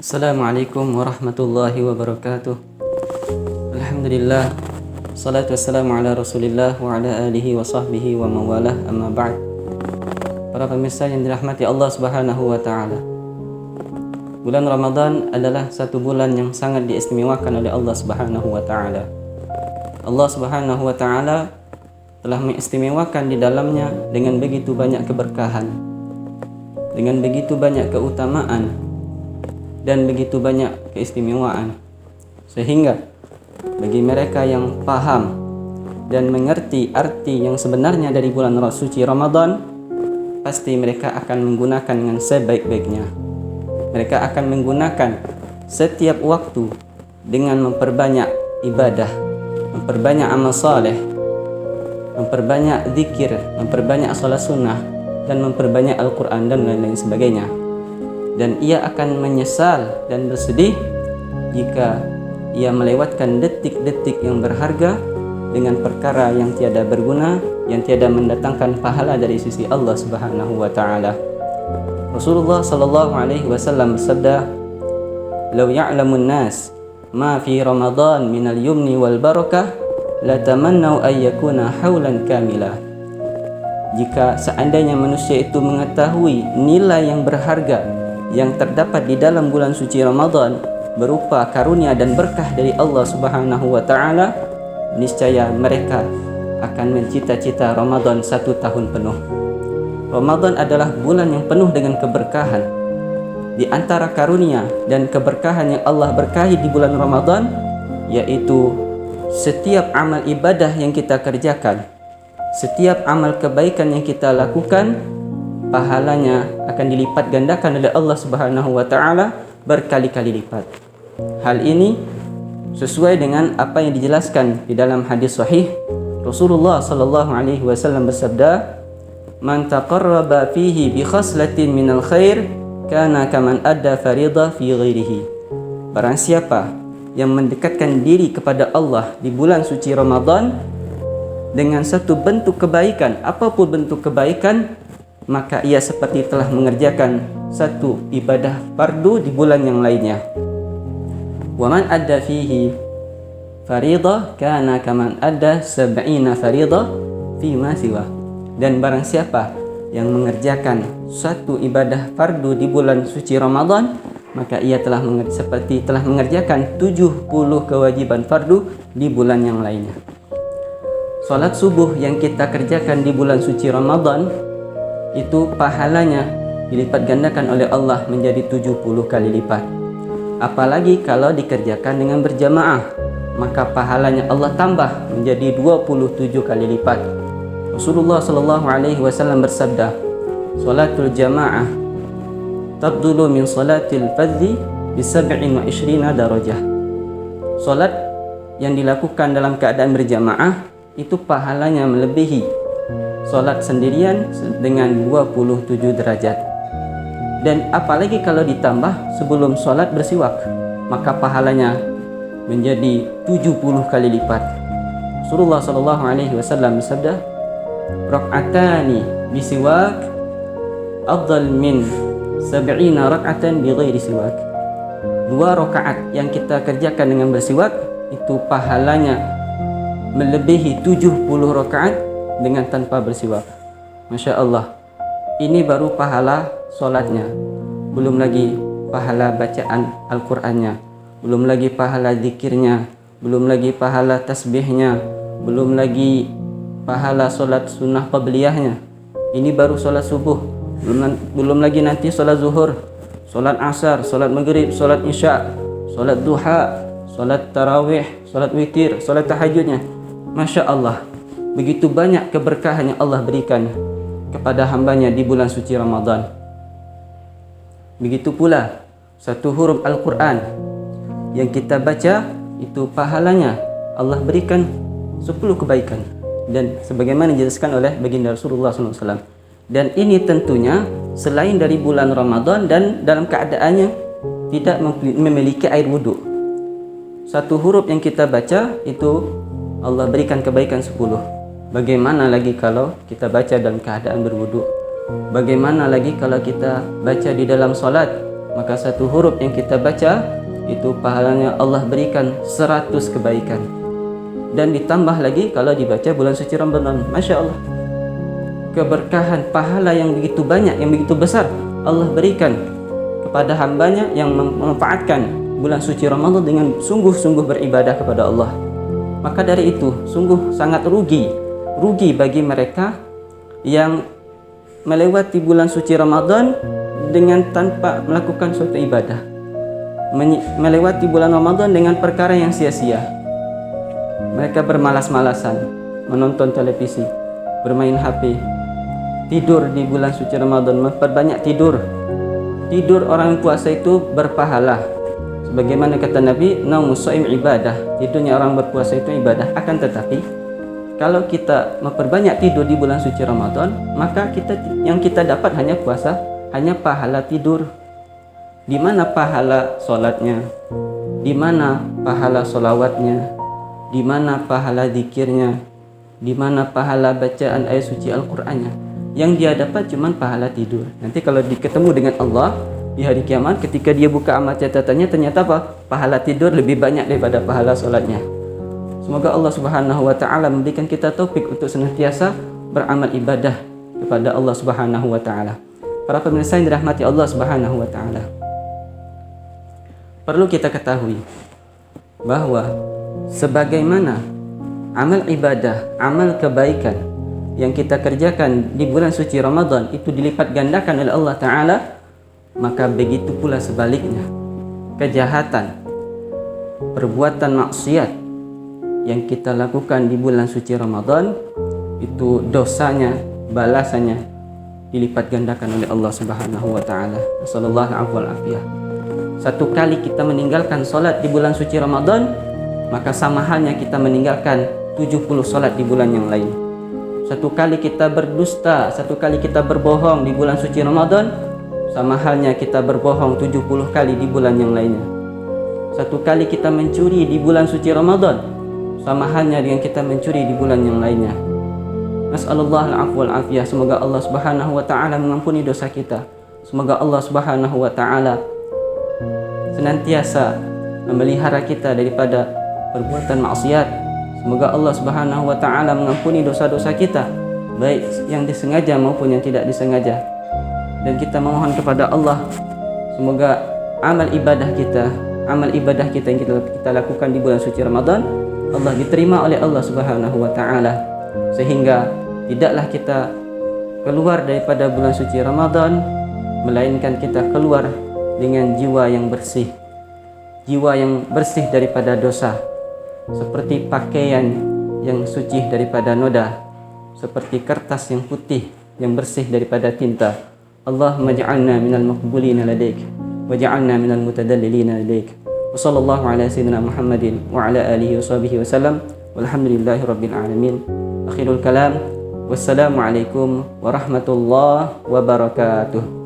Assalamualaikum warahmatullahi wabarakatuh. Alhamdulillah, salatu wassalamu ala rasulillah wa ala alihi wa sahbihi wa mawalah, amma ba'd. Para pemirsa yang dirahmati Allah subhanahu wa ta'ala, bulan Ramadan adalah satu bulan yang sangat diistimewakan oleh Allah subhanahu wa ta'ala. Allah subhanahu wa ta'ala telah mengistimewakan di dalamnya dengan begitu banyak keberkahan, dengan begitu banyak keutamaan, dan begitu banyak keistimewaan, sehingga bagi mereka yang paham dan mengerti arti yang sebenarnya dari bulan suci Ramadan, pasti mereka akan menggunakan dengan sebaik-baiknya. Mereka akan menggunakan setiap waktu dengan memperbanyak ibadah, memperbanyak amal saleh, memperbanyak zikir, memperbanyak salat sunnah, dan memperbanyak Al-Quran dan lain-lain sebagainya. Dan ia akan menyesal dan bersedih jika ia melewatkan detik-detik yang berharga dengan perkara yang tiada berguna, yang tiada mendatangkan pahala dari sisi Allah Subhanahu wa taala. Rasulullah sallallahu alaihi wasallam bersabda, "Law ya'lamun nas ma fi Ramadan minal yumni wal barakah, la tamannau ay yakuna haulan kamila." Jika seandainya manusia itu mengetahui nilai yang berharga yang terdapat di dalam bulan suci Ramadan berupa karunia dan berkah dari Allah Subhanahu wa taala, niscaya mereka akan mencita-cita Ramadan 1 tahun penuh. Ramadan adalah bulan yang penuh dengan keberkahan. Di antara karunia dan keberkahan yang Allah berkahi di bulan Ramadan, yaitu setiap amal ibadah yang kita kerjakan, setiap amal kebaikan yang kita lakukan, pahalanya akan dilipat gandakan oleh Allah Subhanahu wa taala berkali-kali lipat. Hal ini sesuai dengan apa yang dijelaskan di dalam hadis sahih. Rasulullah sallallahu alaihi wasallam bersabda, "Man taqarraba fihi bi khaslatin minal khair, kana kaman adda fariḍah fi ghairihi." Barang siapa yang mendekatkan diri kepada Allah di bulan suci Ramadan dengan satu bentuk kebaikan, apapun bentuk kebaikan, maka ia seperti telah mengerjakan satu ibadah fardu di bulan yang lainnya. Wa man adda fihi fariḍah kana kaman adda 70 fariḍah fi ma siwa. Dan barang siapa yang mengerjakan satu ibadah fardu di bulan suci Ramadan, maka ia telah seperti telah mengerjakan 70 kewajiban fardu di bulan yang lainnya. Salat subuh yang kita kerjakan di bulan suci Ramadan itu pahalanya dilipat gandakan oleh Allah menjadi 70 kali lipat. Apalagi kalau dikerjakan dengan berjamaah, maka pahalanya Allah tambah menjadi 27 kali lipat. Rasulullah sallallahu alaihi wasallam bersabda, "Salatul jamaah tabdulu min salatil fardhi bi 27 darajah." Salat yang dilakukan dalam keadaan berjamaah itu pahalanya melebihi solat sendirian dengan 27 derajat. Dan apalagi kalau ditambah sebelum solat bersiwak, maka pahalanya menjadi 70 kali lipat. Rasulullah sallallahu alaihi wasallam bersabda, "Rak'atani bisiwak afdal min 70 rak'atan bighairi siwak." 2 rakaat yang kita kerjakan dengan bersiwak itu pahalanya melebihi 70 rakaat dengan tanpa bersiwak. Masya Allah, ini baru pahala solatnya, belum lagi pahala bacaan Al-Qurannya, belum lagi pahala zikirnya, belum lagi pahala tasbihnya, belum lagi pahala solat sunnah qabliyahnya. Ini baru solat subuh, belum lagi nanti solat zuhur, solat asar, solat maghrib, solat isya, solat duha, solat tarawih, solat witir, solat tahajudnya. Masya Allah, begitu banyak keberkahan yang Allah berikan kepada hambanya di bulan suci Ramadan. Begitu pula satu huruf Al-Quran yang kita baca, itu pahalanya Allah berikan 10 kebaikan. Dan sebagaimana dijelaskan oleh baginda Rasulullah SAW. Dan ini tentunya selain dari bulan Ramadan dan dalam keadaannya tidak memiliki air wudhu. Satu huruf yang kita baca itu Allah berikan kebaikan 10. Bagaimana lagi kalau kita baca dalam keadaan berwudu? Bagaimana lagi kalau kita baca di dalam salat maka satu huruf yang kita baca itu pahalanya Allah berikan 100 kebaikan. Dan ditambah lagi kalau dibaca bulan suci Ramadan. Masya Allah, keberkahan pahala yang begitu banyak, yang begitu besar Allah berikan kepada hambanya yang memanfaatkan bulan suci Ramadan dengan sungguh-sungguh beribadah kepada Allah. Maka dari itu sungguh sangat rugi bagi mereka yang melewati bulan suci Ramadan dengan tanpa melakukan suatu ibadah, melewati bulan Ramadan dengan perkara yang sia-sia. Mereka bermalas-malasan, menonton televisi, bermain HP, tidur di bulan suci Ramadan, memperbanyak tidur. Tidur orang yang puasa itu berpahala. Sebagaimana kata Nabi, naumus shaim ibadah. Tidurnya orang berpuasa itu ibadah. Akan tetapi kalau kita memperbanyak tidur di bulan suci Ramadan, maka yang kita dapat hanya puasa, hanya pahala tidur. Di mana pahala sholatnya? Di mana pahala sholawatnya? Di mana pahala zikirnya? Di mana pahala bacaan ayat suci Al-Qur'annya? Yang dia dapat cuma pahala tidur. Nanti kalau ketemu dengan Allah di hari kiamat, ketika dia buka amal catatannya, ternyata apa? Pahala tidur lebih banyak daripada pahala sholatnya. Semoga Allah Subhanahu wa ta'ala memberikan kita taufik untuk senantiasa beramal ibadah kepada Allah Subhanahu wa ta'ala. Para pemirsa yang dirahmati Allah Subhanahu wa ta'ala, perlu kita ketahui bahwa sebagaimana amal ibadah, amal kebaikan yang kita kerjakan di bulan suci Ramadan itu dilipat gandakan oleh Allah Ta'ala, maka begitu pula sebaliknya, kejahatan, perbuatan maksiat yang kita lakukan di bulan suci Ramadan itu dosanya, balasannya dilipat gandakan oleh Allah Subhanahu wa ta'ala. Sallallahu alaihi wasallam. Satu kali kita meninggalkan salat di bulan suci Ramadan, maka sama halnya kita meninggalkan 70 salat di bulan yang lain. Satu kali kita berdusta, satu kali kita berbohong di bulan suci Ramadan, sama halnya kita berbohong 70 kali di bulan yang lainnya. Satu kali kita mencuri di bulan suci Ramadan, sama halnya dengan kita mencuri di bulan yang lainnya. Nas'alullah al-afwa wal-afiyah. Semoga Allah Subhanahu wa ta'ala mengampuni dosa kita. Semoga Allah Subhanahu wa ta'ala senantiasa memelihara kita daripada perbuatan maksiat. Semoga Allah Subhanahu wa ta'ala mengampuni dosa-dosa kita, baik yang disengaja maupun yang tidak disengaja. Dan kita memohon kepada Allah, semoga amal ibadah kita yang kita lakukan di bulan suci Ramadan, Allah diterima oleh Allah Subhanahu wa ta'ala, sehingga tidaklah kita keluar daripada bulan suci Ramadan melainkan kita keluar dengan jiwa yang bersih, jiwa yang bersih daripada dosa, seperti pakaian yang suci daripada noda, seperti kertas yang putih yang bersih daripada tinta. Allahumma ja'alna minal maqbulina ladaik waj'alna minal mutadallilina ladaik. Wa sallallahu ala sayyidina Muhammadin wa ala alihi wa sahbihi wa sallam. Walhamdulillahi rabbil alamin. Akhirul kalam. Wassalamu alaikum warahmatullahi wabarakatuh.